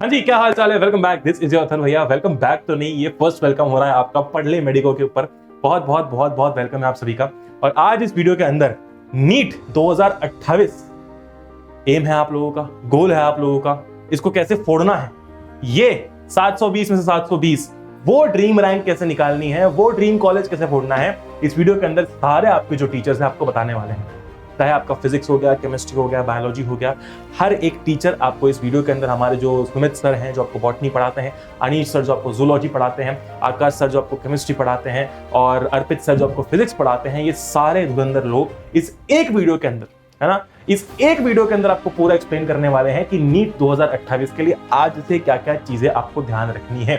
हाँ जी, क्या हाल चाल है। Welcome back, this is your Atharva भैया। वेलकम बैक तो नहीं, ये फर्स्ट वेलकम हो रहा है आपका पढ़ ले मेडिको के ऊपर। बहुत बहुत बहुत बहुत वेलकम है आप सभी का। और आज इस वीडियो के अंदर नीट 2028 एम है आप लोगों का, गोल है आप लोगों का, इसको कैसे फोड़ना है, ये 720 में से 720 वो ड्रीम रैंक कैसे निकालनी है, वो ड्रीम कॉलेज कैसे फोड़ना है, इस वीडियो के अंदर सारे आपके जो टीचर्स हैं आपको बताने वाले हैं। चाहे आपका फिजिक्स हो गया, केमिस्ट्री हो गया, बायोलॉजी हो गया, हर एक टीचर आपको इस वीडियो के अंदर, हमारे जो सुमित सर हैं जो आपको बॉटनी पढ़ाते हैं, अनीश सर जो आपको जूलॉजी पढ़ाते हैं, आकाश सर जो आपको केमिस्ट्री पढ़ाते हैं, और अर्पित सर जो आपको फिजिक्स पढ़ाते हैं, ये सारे धुरंधर लोग इस एक वीडियो के अंदर, है ना, इस एक वीडियो के अंदर आपको पूरा एक्सप्लेन करने वाले हैं कि नीट 2028 के लिए आज से क्या क्या चीजें आपको ध्यान रखनी है।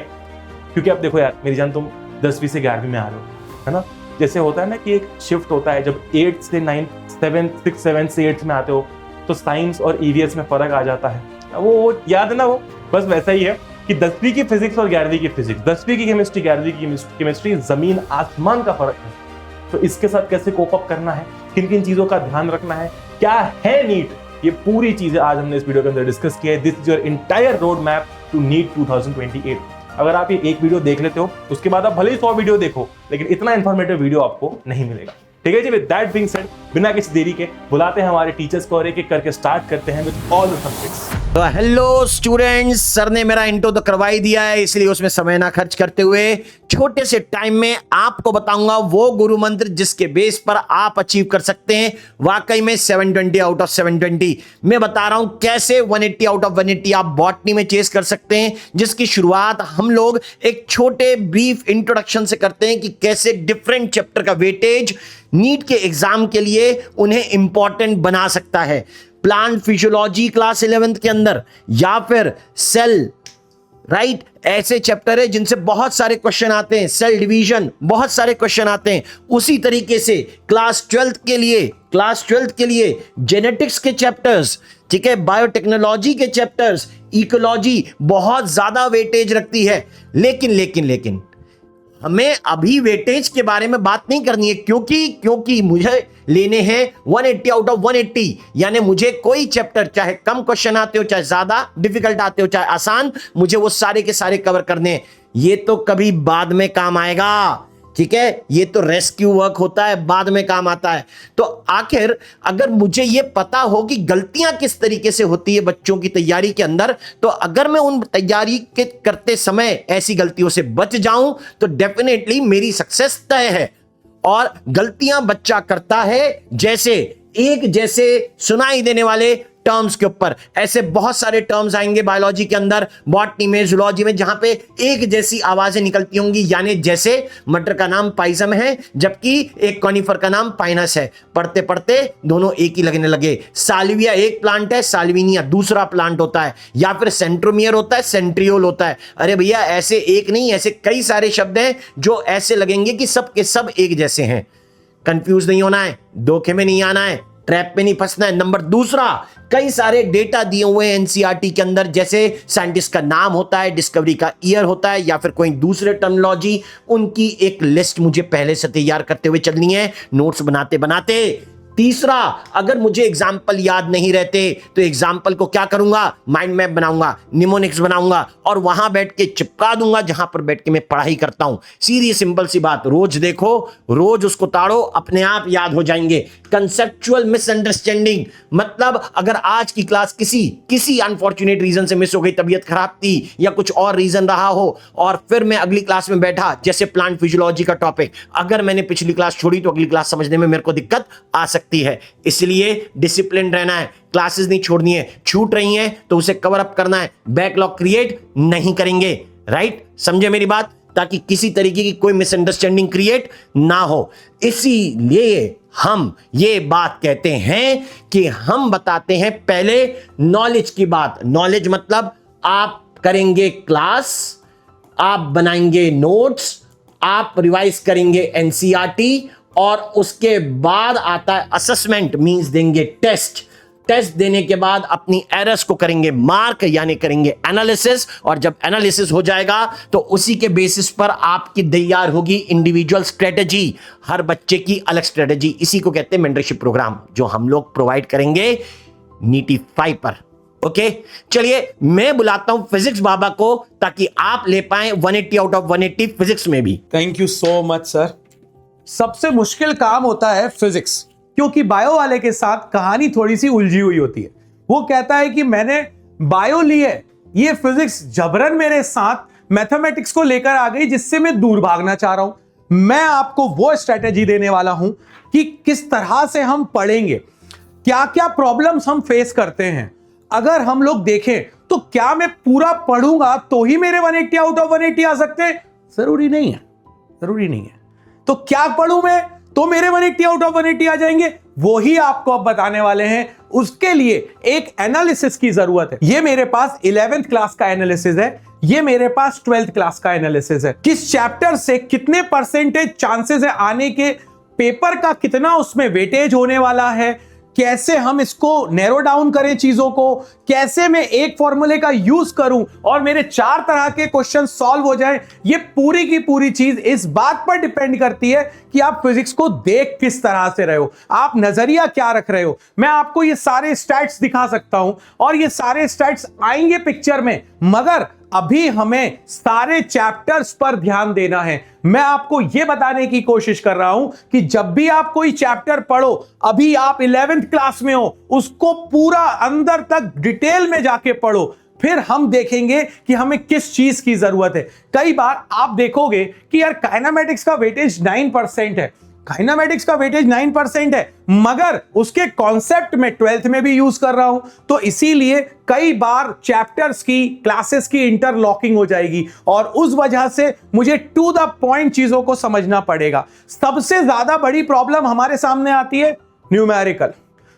क्योंकि अब देखो यार मेरी जान, तुम 10वीं से 11वीं में आ रहे हो, है ना। जैसे होता है ना कि एक शिफ्ट होता है, जब 8 से 9, 7, 6, 7 से 8 में आते हो तो साइंस और ईवीएस में फर्क आ जाता है। वो याद है ना, वो बस वैसा ही है कि 10वीं की फिजिक्स और 11वीं की फिजिक्स, 10वीं की केमिस्ट्री 11वीं की केमिस्ट्री, जमीन आसमान का फर्क है। तो इसके साथ कैसे कोप अप करना है, किन किन चीजों का ध्यान रखना है, क्या है नीट, ये पूरी चीजें आज हमने इस वीडियो के अंदर डिस्कस किया है। This is your entire road map to NEET 2028। अगर आप ये एक वीडियो देख लेते हो, उसके बाद आप भले ही 100 वीडियो देखो, लेकिन इतना इंफॉर्मेटिव वीडियो आपको नहीं मिलेगा। ठीक है जी, विद दैट बीइंग सेड, बिना किसी देरी के बुलाते हैं हमारे टीचर्स को और एक एक करके स्टार्ट करते हैं विद ऑल द सब्जेक्ट्स। तो हेलो स्टूडेंट्स, सर ने मेरा इंट्रो तो करवा ही दिया है, इसलिए उसमें समय ना खर्च करते हुए छोटे से टाइम में आपको बताऊंगा वो गुरु मंत्र जिसके बेस पर आप अचीव कर सकते हैं वाकई में 720 आउट ऑफ 720। मैं बता रहा हूं कैसे 180 आउट ऑफ 180 आप बॉटनी में चेस कर सकते हैं, जिसकी शुरुआत हम लोग एक छोटे ब्रीफ इंट्रोडक्शन से करते हैं कि कैसे डिफरेंट चैप्टर का वेटेज नीट के एग्जाम के लिए उन्हें इंपॉर्टेंट बना सकता है। प्लांट फिजियोलॉजी क्लास 11th के अंदर, या फिर सेल, राइट, ऐसे चैप्टर है जिनसे बहुत सारे क्वेश्चन आते हैं, सेल डिवीजन बहुत सारे क्वेश्चन आते हैं। उसी तरीके से क्लास 12th के लिए जेनेटिक्स के चैप्टर्स, ठीक है, बायोटेक्नोलॉजी के चैप्टर्स, इकोलॉजी बहुत ज्यादा वेटेज रखती है। लेकिन हमें अभी वेटेज के बारे में बात नहीं करनी है, क्योंकि मुझे लेने हैं 180 आउट ऑफ 180, यानी मुझे कोई चैप्टर चाहे कम क्वेश्चन आते हो, चाहे ज्यादा डिफिकल्ट आते हो, चाहे आसान, मुझे वो सारे के सारे कवर करने हैं। ये तो कभी बाद में काम आएगा, ठीक है, ये तो रेस्क्यू वर्क होता है, बाद में काम आता है। तो आखिर अगर मुझे ये पता हो कि गलतियां किस तरीके से होती है बच्चों की तैयारी के अंदर, तो अगर मैं उन तैयारी के करते समय ऐसी गलतियों से बच जाऊं तो डेफिनेटली मेरी सक्सेस तय है। और गलतियां बच्चा करता है जैसे सुनाई देने वाले टर्म्स के ऊपर। ऐसे बहुत सारे टर्म्स आएंगे बायोलॉजी के अंदर, बॉटनी में, जूलॉजी में, जहां पे एक जैसी आवाजें निकलती होंगी, यानी जैसे मटर का नाम पाइजम है जबकि एक कॉनिफर का नाम पाइनस है। पढ़ते पढ़ते दोनों एक ही लगने लगे। साल्विया एक प्लांट है, साल्विनिया दूसरा प्लांट होता है, या फिर सेंट्रोमियर होता है, सेंट्रियोल होता है। अरे भैया, ऐसे एक नहीं, ऐसे कई सारे शब्द हैं जो ऐसे लगेंगे कि सब के सब एक जैसे हैं। कंफ्यूज नहीं होना है, धोखे में नहीं आना है, ट्रैप में नहीं फंसना है। नंबर दूसरा, कई सारे डेटा दिए हुए हैं एनसीईआरटी के अंदर, जैसे साइंटिस्ट का नाम होता है, डिस्कवरी का ईयर होता है, या फिर कोई दूसरे टर्मिनोलॉजी, उनकी एक लिस्ट मुझे पहले से तैयार करते हुए चलनी है, नोट्स बनाते बनाते। तीसरा, अगर मुझे एग्जाम्पल याद नहीं रहते तो एग्जाम्पल को क्या करूंगा, माइंड मैप बनाऊंगा, निमोनिक्स बनाऊंगा और वहां बैठ के चिपका दूंगा जहां पर बैठ के मैं पढ़ाई करता हूं। सीधी सिंपल सी बात, रोज देखो, रोज उसको ताड़ो, अपने आप याद हो जाएंगे। कंसेप्चुअल मिसअंडरस्टैंडिंग, मतलब अगर आज की क्लास किसी अनफॉर्चुनेट रीजन से मिस हो गई, तबीयत खराब थी या कुछ और रीजन रहा हो, और फिर मैं अगली क्लास में बैठा, जैसे प्लांट फिजियोलॉजी का टॉपिक, अगर मैंने पिछली क्लास छोड़ी तो अगली क्लास समझने में मेरे को दिक्कत आ सकती है। इसलिए डिसिप्लिन रहना है, क्लासेस नहीं छोड़नी है, छूट रही हैं तो उसे कवर अप करना है, बैकलॉग क्रिएट नहीं करेंगे। राइट, समझे मेरी बात, ताकि किसी तरीके की कोई मिसअंडरस्टैंडिंग क्रिएट ना हो। इसीलिए हम ये बात कहते हैं कि हम बताते हैं पहले नॉलेज की बात। नॉलेज मतलब आप करेंगे क्लास, आप बनाएंगे नोट्स, आप रिवाइज करेंगे एनसीईआरटी, और उसके बाद आता है असेसमेंट, मींस देंगे टेस्ट। टेस्ट देने के बाद अपनी एरर्स को करेंगे मार्क, यानी करेंगे एनालिसिस, और जब एनालिसिस हो जाएगा तो उसी के बेसिस पर आपकी तैयार होगी इंडिविजुअल स्ट्रेटेजी, हर बच्चे की अलग स्ट्रेटेजी। इसी को कहते हैं मेंटरशिप प्रोग्राम, जो हम लोग प्रोवाइड करेंगे नीटी 5 पर। ओके, चलिए मैं बुलाता हूं फिजिक्स बाबा को ताकि आप ले पाए 180 आउट ऑफ 180 फिजिक्स में भी। Thank you so much sir. सबसे मुश्किल काम होता है फिजिक्स, क्योंकि बायो वाले के साथ कहानी थोड़ी सी उलझी हुई होती है। वो कहता है कि मैंने बायो ली है, ये फिजिक्स जबरन मेरे साथ मैथमेटिक्स को लेकर आ गई, जिससे मैं दूर भागना चाह रहा हूं। मैं आपको वो स्ट्रेटेजी देने वाला हूं कि किस तरह से हम पढ़ेंगे, क्या क्या प्रॉब्लम्स हम फेस करते हैं। अगर हम लोग देखें तो क्या मैं पूरा पढ़ूंगा तो ही मेरे 180 आउट ऑफ 180 आ सकते हैं? जरूरी नहीं है, जरूरी नहीं है। तो क्या पढ़ूं मैं तो मेरे 180 आउट ऑफ 180 आ जाएंगे? वो ही आपको अब बताने वाले हैं। उसके लिए एक एनालिसिस की जरूरत है। ये मेरे पास 11th क्लास का एनालिसिस है, ये मेरे पास 12th क्लास का एनालिसिस है। किस चैप्टर से कितने परसेंटेज चांसेस है आने के, पेपर का कितना उसमें वेटेज होने वाला है, कैसे हम इसको नैरो डाउन करें चीजों को, कैसे मैं एक फॉर्मूले का यूज करूं और मेरे 4 तरह के क्वेश्चन सॉल्व हो जाएं। ये पूरी की पूरी चीज इस बात पर डिपेंड करती है कि आप फिजिक्स को देख किस तरह से रहे हो, आप नजरिया क्या रख रहे हो। मैं आपको ये सारे स्टैट्स दिखा सकता हूं और ये सारे स्टैट्स आएंगे पिक्चर में, मगर अभी हमें सारे चैप्टर्स पर ध्यान देना है। मैं आपको यह बताने की कोशिश कर रहा हूं कि जब भी आप कोई चैप्टर पढ़ो, अभी आप 11th क्लास में हो, उसको पूरा अंदर तक डिटेल में जाके पढ़ो, फिर हम देखेंगे कि हमें किस चीज की जरूरत है। कई बार आप देखोगे कि यार काइनेमेटिक्स का वेटेज 9% है, काइनेमेटिक्स का वेटेज 9% है, मगर उसके कॉन्सेप्ट में 12th में भी यूज कर रहा हूं, तो इसीलिए कई बार चैप्टर्स की क्लासेस की इंटरलॉकिंग हो जाएगी और उस वजह से मुझे टू द पॉइंट चीजों को समझना पड़ेगा। सबसे ज्यादा बड़ी प्रॉब्लम हमारे सामने आती है न्यूमेरिकल,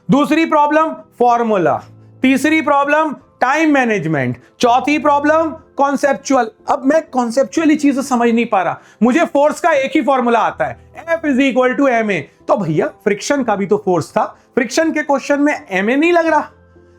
दूसरी प्रॉब्लम फॉर्मूला, तीसरी प्रॉब्लम टाइम मैनेजमेंट, चौथी प्रॉब्लम कॉन्सेप्चुअल। अब मैं कॉन्सेप्चुअली चीजें समझ नहीं पा रहा, मुझे फोर्स का एक ही फॉर्मूला आता है, F = ma। तो भैया फ्रिक्शन का भी तो फोर्स था, फ्रिक्शन के क्वेश्चन में ma नहीं लग रहा।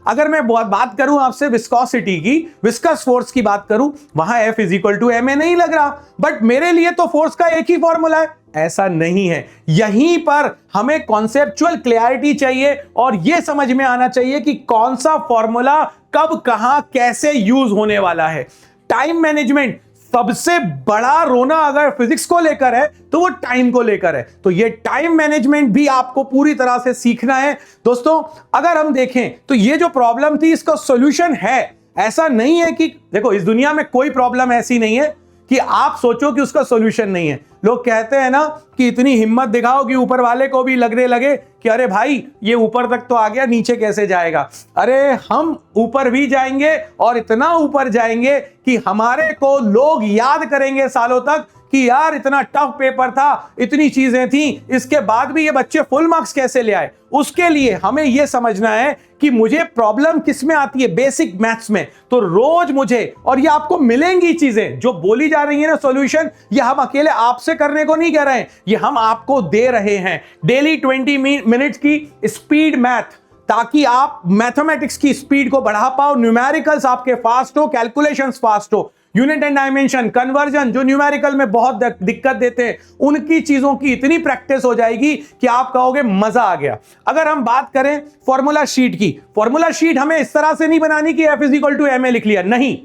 अगर मैं बात करूं आपसे विस्कोसिटी की, विस्कस फोर्स की बात करूं, वहां F = ma नहीं लग रहा, बट मेरे लिए तो फोर्स का एक ही फॉर्मूला है। ऐसा नहीं है, यहीं पर हमें कॉन्सेप्चुअल क्लैरिटी चाहिए और यह समझ में आना चाहिए कि कौन सा फॉर्मूला कब कहां कैसे यूज होने वाला है। टाइम मैनेजमेंट सबसे बड़ा रोना अगर फिजिक्स को लेकर है तो वो टाइम को लेकर है, तो ये टाइम मैनेजमेंट भी आपको पूरी तरह से सीखना है। दोस्तों अगर हम देखें तो ये जो प्रॉब्लम थी इसका सॉल्यूशन है। ऐसा नहीं है कि देखो इस दुनिया में कोई प्रॉब्लम ऐसी नहीं है कि आप सोचो कि उसका सॉल्यूशन नहीं है। लोग कहते हैं ना कि इतनी हिम्मत दिखाओ कि ऊपर वाले को भी लगने लगे कि अरे भाई ये ऊपर तक तो आ गया, नीचे कैसे जाएगा। अरे हम ऊपर भी जाएंगे और इतना ऊपर जाएंगे कि हमारे को लोग याद करेंगे सालों तक कि यार इतना टफ पेपर था, इतनी चीजें थी, इसके बाद भी ये बच्चे फुल मार्क्स कैसे ले आए। उसके लिए हमें यह समझना है कि मुझे प्रॉब्लम किस में आती है, बेसिक मैथ्स में। तो रोज मुझे, और ये आपको मिलेंगी चीजें जो बोली जा रही है ना सॉल्यूशन, ये हम अकेले आपसे करने को नहीं कह रहे हैं, ये हम आपको दे रहे हैं। डेली 20 मिनट्स की स्पीड मैथ, ताकि आप मैथमेटिक्स की स्पीड को बढ़ा पाओ, न्यूमेरिकल्स आपके फास्ट हो, कैलकुलेशंस फास्ट हो, यूनिट एंड डायमेंशन, कन्वर्जन जो न्यूमेरिकल में बहुत दिक्कत देते हैं, उनकी चीजों की इतनी प्रैक्टिस हो जाएगी कि आप कहोगे मजा आ गया। अगर हम बात करें फॉर्मूला शीट की, फॉर्मूला शीट हमें इस तरह से नहीं बनानी कि F = ma लिख लिया, नहीं,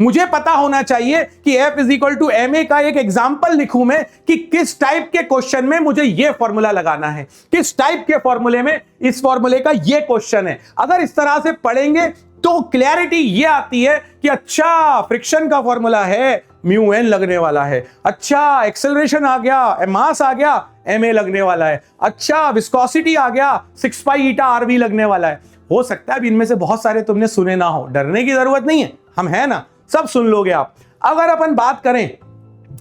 मुझे पता होना चाहिए कि F = ma का एक एग्जांपल लिखूं मैं कि किस टाइप के क्वेश्चन में मुझे यह फॉर्मूला लगाना है, किस टाइप के फॉर्मूले में इस फॉर्मूले का यह क्वेश्चन है। अगर इस तरह से पढ़ेंगे तो क्लैरिटी यह आती है कि अच्छा फ्रिक्शन का फॉर्मूला है μn लगने वाला है, अच्छा एक्सेलरेशन आ गया, मास आ गया, ma लगने वाला है, अच्छा विस्कोसिटी आ गया, 6π/ρ लगने वाला है। हो सकता है इनमें से बहुत सारे तुमने सुने ना हो, डरने की जरूरत नहीं है, हम है ना, सब सुन लोगे आप। अगर अपन बात करें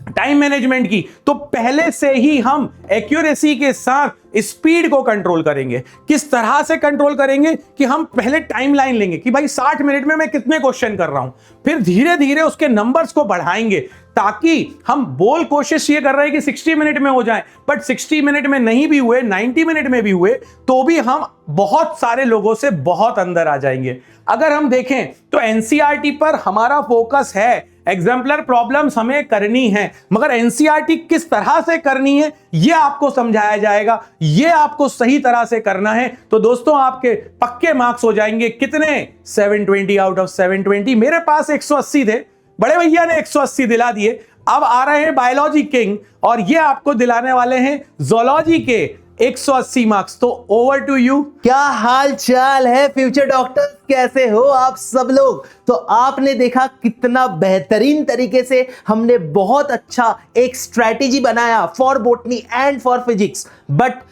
टाइम मैनेजमेंट की, तो पहले से ही हम एक्यूरेसी के साथ स्पीड को कंट्रोल करेंगे। किस तरह से कंट्रोल करेंगे कि हम पहले टाइमलाइन लेंगे कि भाई 60 मिनट में मैं कितने क्वेश्चन कर रहा हूं, फिर धीरे धीरे उसके नंबर्स को बढ़ाएंगे, ताकि हम बोल कोशिश ये कर रहे हैं कि 60 मिनट में हो जाए, बट 60 मिनट में नहीं भी हुए, 90 मिनट में भी हुए, तो भी हम बहुत सारे लोगों से बहुत अंदर आ जाएंगे। अगर हम देखें तो एनसीईआरटी पर हमारा फोकस है, एग्जाम्पलर प्रॉब्लम्स हमें करनी है, मगर एनसीईआरटी किस तरह से करनी है ये आपको समझाया जाएगा, ये आपको सही तरह से करना है। तो दोस्तों आपके पक्के मार्क्स हो जाएंगे कितने? 720 आउट ऑफ 720। मेरे पास 180 थे, बड़े भैया ने 180 दिला दिए। अब आ रहे हैं बायोलॉजी किंग और ये आपको दिलाने वाले हैं जूलॉजी के 180 मार्क्स। तो ओवर टू यू। क्या हाल चाल है फ्यूचर डॉक्टर, कैसे हो आप सब लोग? तो आपने देखा कितना बेहतरीन तरीके से हमने बहुत अच्छा एक स्ट्रेटेजी बनाया for botany and for physics. But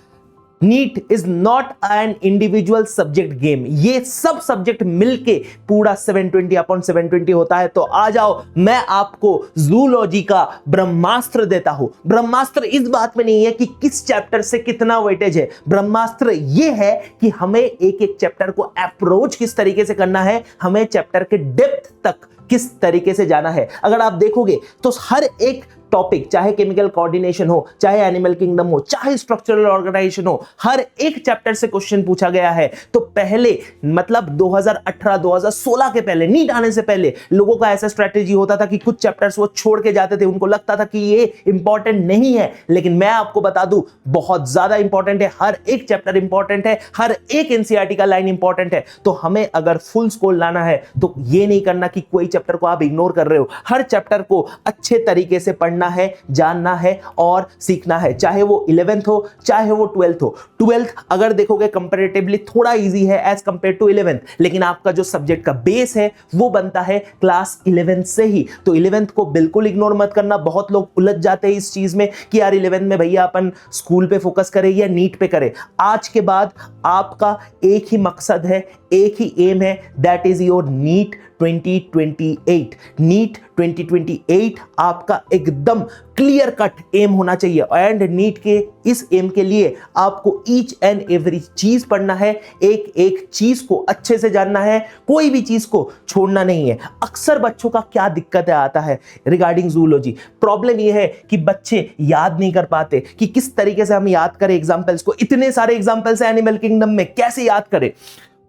NEET is not an individual subject game, ये सब सब्जेक्ट मिलके पूरा 720 अपॉन 720 होता है। तो आ जाओ, मैं आपको जूलॉजी का ब्रह्मास्त्र देता हूं। ब्रह्मास्त्र इस बात में नहीं है कि किस चैप्टर से कितना वेटेज है, ब्रह्मास्त्र ये है कि हमें एक एक चैप्टर को अप्रोच किस तरीके से करना है, हमें चैप्टर के डेप्थ तक किस तरीके से जाना है। अगर आप देखोगे तो हर एक टॉपिक, चाहे केमिकल कोऑर्डिनेशन हो, चाहे एनिमल किंगडम हो, चाहे स्ट्रक्चरल ऑर्गेनाइजेशन हो, हर एक चैप्टर से क्वेश्चन पूछा गया है। तो पहले मतलब 2018-2016 के पहले, नीट आने से पहले लोगों का ऐसा स्ट्रेटेजी होता था कि कुछ चैप्टर्स वो छोड़ के जाते थे, उनको लगता था कि ये इंपॉर्टेंट नहीं है। लेकिन मैं आपको बता दूं बहुत ज्यादा इंपॉर्टेंट है, हर एक चैप्टर इंपॉर्टेंट है, हर एक एनसीईआरटी का लाइन इंपॉर्टेंट है। तो हमें अगर फुल स्कोर लाना है तो ये नहीं करना कि कोई चैप्टर को आप इग्नोर कर रहे हो, हर चैप्टर को अच्छे तरीके से पढ़ना है, जानना है और सीखना है, चाहे वो 11th हो चाहे वो 12th हो। 12th अगर देखोगे कंपैरेटिवली थोड़ा इजी है एज कंपेयर टू 11th, लेकिन आपका जो सब्जेक्ट का बेस है वो बनता है क्लास 11th से ही। तो 11th को बिल्कुल इग्नोर मत करना। बहुत लोग उलझ जाते हैं इस चीज में कि यार 11th में भैया अपन स्कूल पे फोकस करें या नीट पे करें। आज के बाद आपका एक ही मकसद है, एक ही एम है, that is your NEET 2028। NEET 2028 आपका एकदम क्लियर कट एम होना चाहिए। एंड नीट के इस एम के लिए आपको ईच एंड एवरी चीज पढ़ना है, एक एक चीज को अच्छे से जानना है, कोई भी चीज को छोड़ना नहीं है। अक्सर बच्चों का क्या दिक्कत आता है रिगार्डिंग जूलॉजी, प्रॉब्लम यह है कि बच्चे याद नहीं कर पाते कि किस तरीके से हम याद करें एग्जाम्पल्स को। इतने सारे एग्जाम्पल्स है एनिमल किंगडम में, कैसे याद करें?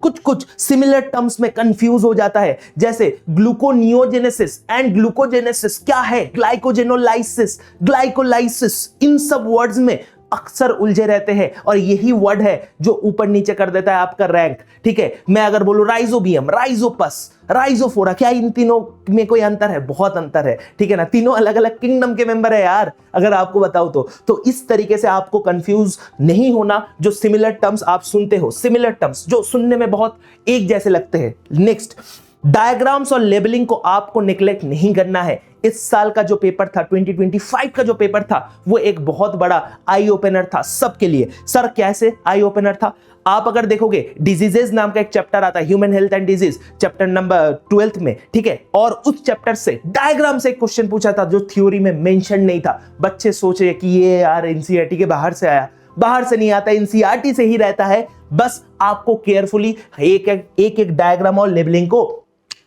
कुछ कुछ सिमिलर टर्म्स में कंफ्यूज हो जाता है, जैसे ग्लूकोनियोजेनेसिस एंड ग्लूकोजेनेसिस क्या है, ग्लाइकोजेनोलाइसिस, ग्लाइकोलाइसिस, इन सब वर्ड्स में अक्सर उलझे रहते हैं। और यही वर्ड है जो ऊपर नीचे कर देता है आपका रैंक। ठीक है, मैं अगर बोलूं राइजोबियम, राइजोपस, राइजोफोरा, क्या इन तीनों में कोई अंतर है? बहुत अंतर है, ठीक है ना। तीनों अलग अलग किंगडम के मेंबर है यार, अगर आपको बताऊं तो इस तरीके से आपको कंफ्यूज नहीं होना। जो सिमिलर टर्म्स आप सुनते हो, सिमिलर टर्म्स जो सुनने में बहुत एक जैसे लगते हैं। नेक्स्ट, डायग्राम्स और लेबलिंग को आपको नेग्लेक्ट नहीं करना है। इस साल का जो पेपर था, 2025 का जो पेपर था, वो एक बहुत बड़ा आई ओपनर था सबके लिए। सर कैसे आई ओपनर था? आप अगर देखोगे डिजीजेस नाम का एक चैप्टर आता है, human health and disease, chapter number 12th में, ठीक है। और उस चैप्टर से डायग्राम से एक क्वेश्चन पूछा था जो थ्योरी में मेंशन नहीं था। बच्चे सोच रहे कि ये यार एनसीईआरटी के बाहर से आया, बाहर से नहीं आता, एनसीईआरटी से ही रहता है। बस आपको केयरफुली एक एक डायग्राम और लेबलिंग को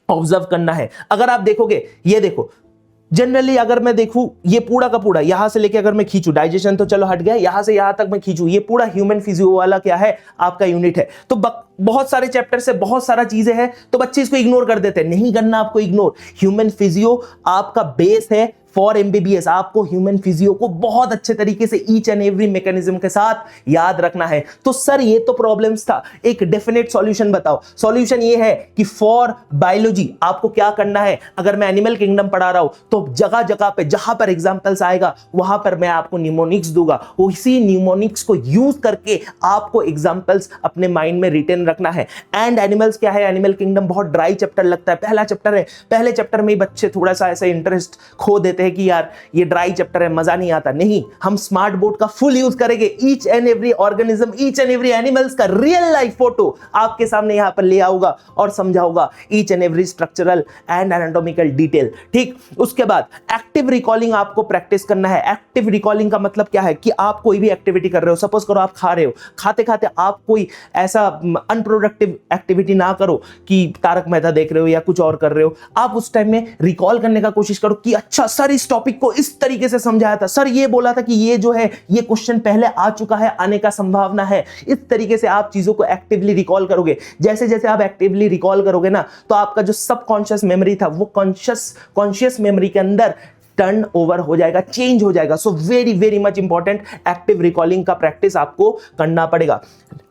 ऑब्जर्व करना है। अगर आप देखोगे, ये देखो, जनरली अगर मैं देखूं ये पूरा का पूरा यहां से लेके अगर मैं खींचूं, डाइजेशन तो चलो हट गया, यहां से यहां तक मैं खींचूं, ये पूरा ह्यूमन फिजियो वाला क्या है आपका यूनिट है। तो बहुत सारे चैप्टर से बहुत सारा चीजें हैं, तो बच्चे इसको इग्नोर कर देते हैं। नहीं करना आपको इग्नोर। ह्यूमन फिजियो आपका बेस है फॉर एमबीबीएस। आपको ह्यूमन फिजियो को बहुत अच्छे तरीके से ईच एंड एवरी मैकेनिज्म के साथ याद रखना है। तो सर ये तो प्रॉब्लम्स था, एक डेफिनेट सॉल्यूशन बताओ। सॉल्यूशन ये है कि फॉर बायोलॉजी आपको क्या करना है। अगर मैं एनिमल किंगडम पढ़ा रहा हूं तो जगह जगह पे जहां पर एग्जांपल्स आएगा वहां पर मैं आपको न्यूमोनिक्स दूंगा। उसी न्यूमोनिक्स को यूज करके आपको एग्जांपल्स अपने माइंड में रिटेन रखना है। एंड एनिमल्स क्या है, एनिमल किंगडम बहुत ड्राई चैप्टर लगता है, पहला चैप्टर है। पहले चैप्टर में ही बच्चे थोड़ा सा ऐसा इंटरेस्ट खो देते हैं कि यार ये ड्राई चैप्टर है, मजा नहीं आता। नहीं, हम स्मार्ट बोर्ड का फुल यूज करेंगे। Each and every organism, each and every animals का रियल लाइफ फोटो आपके सामने यहां पर ले आऊंगा और समझाऊंगा each and every structural and anatomical detail. ठीक, उसके बाद एक्टिव रिकॉलिंग आपको प्रैक्टिस करना है। एक्टिव रिकॉलिंग का मतलब क्या है कि आप कोई भी एक्टिविटी कर रहे हो, सपोज करो आप खा रहे हो, खाते खाते आप कोई ऐसा अनप्रोडक्टिव एक्टिविटी ना करो कि तारक मेहता देख रहे हो या कुछ और कर रहे हो। आप उस टाइम में रिकॉल करने का कोशिश करो कि अच्छा सच सर इस टॉपिक को इस तरीके से समझाया था, सर ये बोला था कि ये जो है ये क्वेश्चन पहले आ चुका है, आने का संभावना है। इस तरीके से आप चीजों को एक्टिवली रिकॉल करोगे। जैसे जैसे आप एक्टिवली रिकॉल करोगे ना, तो आपका जो सबकॉन्शियस मेमोरी था वो कॉन्शियस मेमोरी के अंदर टर्न ओवर हो जाएगा, चेंज हो जाएगा। So very very much important, active recalling का प्रैक्टिस आपको करना पड़ेगा।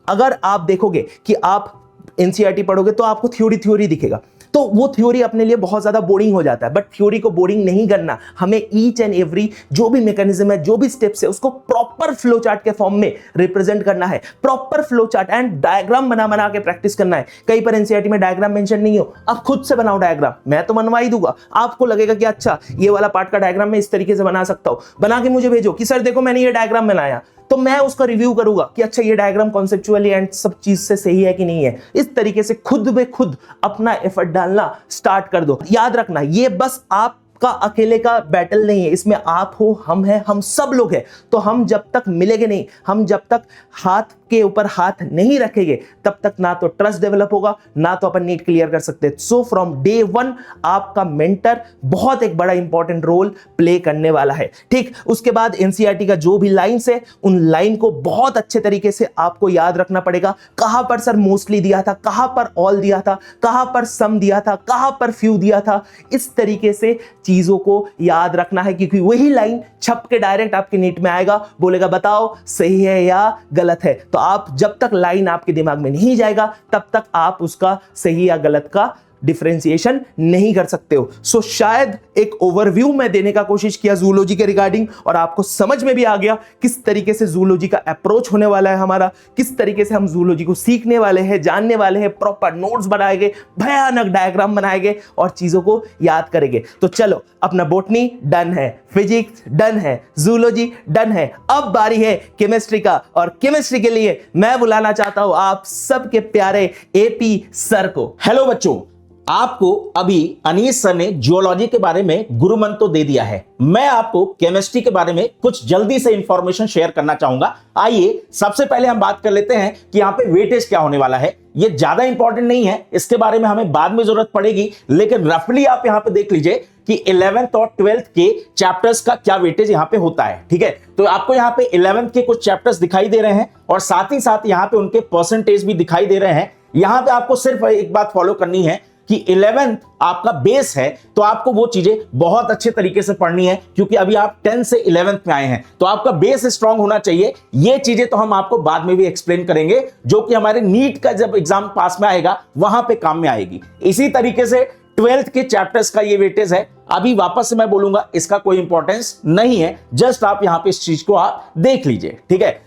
अगर आप देखोगे कि आप एनसीईआरटी पढ़ोगे तो आपको थ्योरी दिखेगा, तो वो थ्योरी अपने लिए बहुत ज्यादा बोरिंग हो जाता है। बट थ्योरी को बोरिंग नहीं करना, हमें ईच एंड एवरी जो भी मैकेनिज्म है, जो भी स्टेप्स है, उसको प्रॉपर फ्लो चार्ट के फॉर्म में रिप्रेजेंट करना है। Proper flow chart and diagram बना के प्रैक्टिस करना है। कहीं पर एनसीईआरटी में डायग्राम मेंशन नहीं हो, आप खुद से बनाओ डायग्राम, मैं तो बनवा ही दूंगा। आपको लगेगा कि अच्छा ये वाला पार्ट का डायग्राम मैं इस तरीके से बना सकता हूं, बना के मुझे भेजो कि सर देखो मैंने ये डायग्राम बनाया, तो मैं उसका रिव्यू करूंगा कि अच्छा ये डायग्राम कॉन्सेप्चुअली एंड सब चीज से सही है कि नहीं है। इस तरीके से खुद बे खुद अपना एफर्ट डालना स्टार्ट कर दो। याद रखना, ये बस आपका अकेले का बैटल नहीं है, इसमें आप हो, हम हैं, हम सब लोग हैं। तो हम जब तक मिलेंगे नहीं, हम जब तक हाथ के ऊपर हाथ नहीं रखेंगे, तब तक ना तो ट्रस्ट डेवलप होगा, ना तो अपन नीट क्लियर कर सकते। सो फ्रॉम डे वन आपका मेंटर बहुत एक बड़ा इंपॉर्टेंट रोल प्ले करने वाला है। ठीक, उसके बाद एनसीईआरटी का जो भी लाइंस है, उन लाइन को बहुत अच्छे तरीके से आपको याद रखना पड़ेगा। कहां पर सर मोस्टली दिया था, कहां पर ऑल दिया था, कहां पर सम दिया था, कहां पर फ्यू दिया था। इस तरीके से चीजों को याद रखना है, क्योंकि वही लाइन छप के डायरेक्ट आपके नीट में आएगा, बोलेगा बताओ सही है या गलत है। तो आप जब तक लाइन आपके दिमाग में नहीं जाएगा, तब तक आप उसका सही या गलत का डिफरेंशिएशन नहीं कर सकते हो। सो शायद एक ओवरव्यू मैं देने का कोशिश किया जूलॉजी के रिगार्डिंग, और आपको समझ में भी आ गया किस तरीके से जूलॉजी का अप्रोच होने वाला है हमारा, किस तरीके से हम जूलॉजी को सीखने वाले हैं, जानने वाले हैं। प्रॉपर नोट्स बनाए गए, भयानक डायग्राम बनाए गए और चीजों को याद करेंगे। तो चलो, अपना बॉटनी डन है, फिजिक्स डन है, जूलॉजी डन है, अब बारी है केमिस्ट्री का। और केमिस्ट्री के लिए मैं बुलाना चाहता हूं आप सबके प्यारे एपी सर को। हेलो बच्चों, आपको अभी अनीस सर ने जियोलॉजी के बारे में गुरुमंत्र तो दे दिया है। मैं आपको केमिस्ट्री के बारे में कुछ जल्दी से इंफॉर्मेशन शेयर करना चाहूंगा। आइए सबसे पहले हम बात कर लेते हैं कि यहाँ पे वेटेज क्या होने वाला है। ये ज्यादा इंपॉर्टेंट नहीं है, इसके बारे में हमें बाद में जरूरत पड़ेगी, लेकिन रफली आप यहाँ पे देख लीजिए कि 11th और 12th के चैप्टर्स का क्या वेटेज यहाँ पे होता है। ठीक है, तो आपको यहाँ पे 11th के कुछ चैप्टर्स दिखाई दे रहे हैं और साथ ही साथ यहाँ पे उनके परसेंटेज भी दिखाई दे रहे हैं। यहाँ पे आपको सिर्फ एक बात फॉलो करनी है कि 11th आपका बेस है, तो आपको वो चीजें बहुत अच्छे तरीके से पढ़नी है, क्योंकि अभी आप 10 से 11th में आए हैं, तो आपका बेस स्ट्रांग होना चाहिए। ये चीजें तो हम आपको बाद में भी एक्सप्लेन करेंगे, जो कि हमारे नीट का जब एग्जाम पास में आएगा वहां पे काम में आएगी। इसी तरीके से 12th के चैप्टर्स का ये वेटेज है। अभी वापस से मैं बोलूंगा, इसका कोई इंपॉर्टेंस नहीं है, जस्ट आप यहां पे इस चीज को आप देख लीजिए। ठीक है,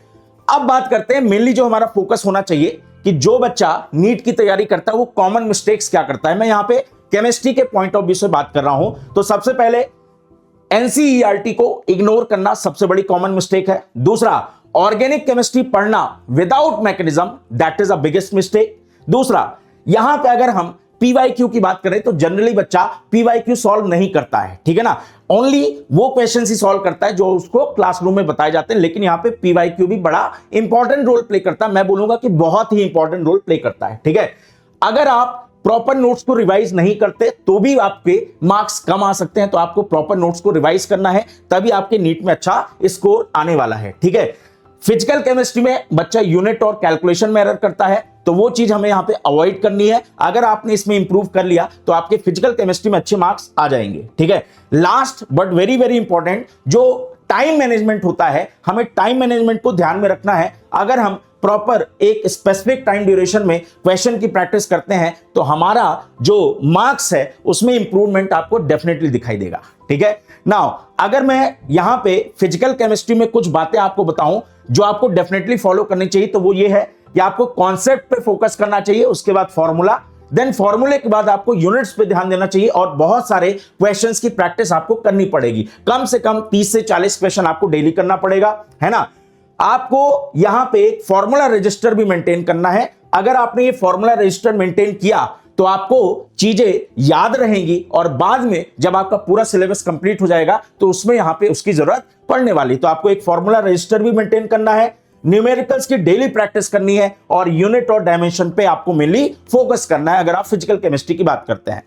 अब बात करते हैं मेनली जो हमारा फोकस होना चाहिए कि जो बच्चा नीट की तैयारी करता है वो कॉमन मिस्टेक्स क्या करता है। मैं यहां पे केमिस्ट्री के पॉइंट ऑफ व्यू से बात कर रहा हूं। तो सबसे पहले एनसीईआरटी को इग्नोर करना सबसे बड़ी कॉमन मिस्टेक है। दूसरा, ऑर्गेनिक केमिस्ट्री पढ़ना without mechanism, that is a biggest mistake. दूसरा, यहां पे अगर हम पीवाईक्यू की बात करें तो जनरली बच्चा पीवाईक्यू सॉल्व नहीं करता है। ठीक है ना, ओनली वो क्वेश्चन ही सॉल्व करता है जो उसको क्लासरूम में बताए जाते हैं, लेकिन यहां पे पीवाईक्यू भी बड़ा इंपॉर्टेंट रोल प्ले करता है। मैं बोलूंगा कि बहुत ही इंपॉर्टेंट रोल प्ले करता है। ठीक है, अगर आप प्रॉपर नोट्स को रिवाइज नहीं करते तो भी आपके मार्क्स कम आ सकते हैं, तो आपको प्रॉपर नोट्स को रिवाइज करना है, तभी आपके नीट में अच्छा स्कोर आने वाला है। ठीक है, फिजिकल केमिस्ट्री में बच्चा यूनिट और कैलकुलेशन में एरर करता है, तो वो चीज हमें यहां पे अवॉइड करनी है। अगर आपने इसमें इंप्रूव कर लिया तो आपके फिजिकल केमिस्ट्री में अच्छे मार्क्स आ जाएंगे। ठीक है, last but very very important, जो टाइम मैनेजमेंट होता है, हमें टाइम मैनेजमेंट को ध्यान में रखना है। अगर हम प्रॉपर एक स्पेसिफिक टाइम ड्यूरेशन में क्वेश्चन की प्रैक्टिस करते हैं तो हमारा जो मार्क्स है उसमें इंप्रूवमेंट आपको डेफिनेटली दिखाई देगा। ठीक है, नाउ अगर मैं यहां पे फिजिकल केमिस्ट्री में कुछ बातें आपको बताऊं जो आपको डेफिनेटली फॉलो करनी चाहिए, तो वो ये है कि आपको कॉन्सेप्ट पे फोकस करना चाहिए, उसके बाद फॉर्मूला, देन फॉर्मूले के बाद आपको यूनिट्स पे ध्यान देना चाहिए और बहुत सारे क्वेश्चंस की प्रैक्टिस आपको करनी पड़ेगी। कम से कम 30 से 40 क्वेश्चन आपको डेली करना पड़ेगा, है ना। आपको यहां पे एक फॉर्मूला रजिस्टर भी मेंटेन करना है। अगर आपने ये फॉर्मूला रजिस्टर मेंटेन किया तो आपको चीजें याद रहेंगी और बाद में जब आपका पूरा सिलेबस कंप्लीट हो जाएगा तो उसमें यहां पे उसकी जरूरत पड़ने वाली। तो आपको एक फॉर्मूला रजिस्टर भी मेंटेन करना है, न्यूमेरिकल्स की डेली प्रैक्टिस करनी है और यूनिट और डायमेंशन पे आपको मेनली फोकस करना है अगर आप फिजिकल केमिस्ट्री की बात करते हैं।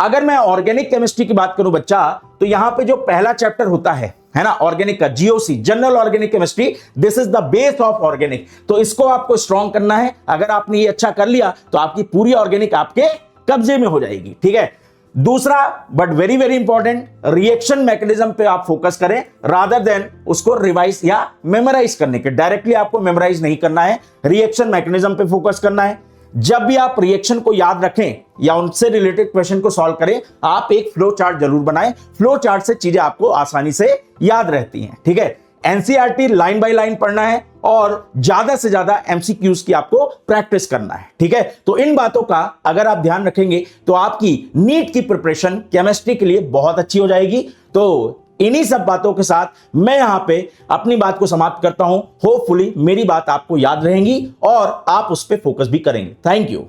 अगर मैं ऑर्गेनिक केमिस्ट्री की बात करूं बच्चा, तो यहां पे जो पहला चैप्टर होता है ना, ऑर्गेनिक का, GOC, general organic chemistry, this is the base of organic. तो इसको आपको स्ट्रॉन्ग करना है। अगर आपने ये अच्छा कर लिया तो आपकी पूरी ऑर्गेनिक आपके कब्जे में हो जाएगी, ठीक है। दूसरा but very very important, reaction mechanism पे आप फोकस करें रादर देन उसको रिवाइज या मेमोराइज करने के। डायरेक्टली आपको मेमोराइज नहीं करना है, रिएक्शन मैकेनिज्म पे फोकस करना है। जब भी आप रिएक्शन को याद रखें या उनसे रिलेटेड क्वेश्चन को सॉल्व करें, आप एक फ्लो चार्ट जरूर बनाएं। फ्लो चार्ट से चीजें आपको आसानी से याद रहती हैं, ठीक है। एनसीईआरटी लाइन बाय लाइन पढ़ना है और ज्यादा से ज्यादा एमसीक्यूज की आपको प्रैक्टिस करना है, ठीक है। तो इन बातों का अगर आप ध्यान रखेंगे तो आपकी नीट की प्रिपरेशन केमिस्ट्री के लिए बहुत अच्छी हो जाएगी। तो इन्हीं सब बातों के साथ मैं यहां पे अपनी बात को समाप्त करता हूं। होपफुली मेरी बात आपको याद रहेगी और आप उस पर फोकस भी करेंगे। Thank you.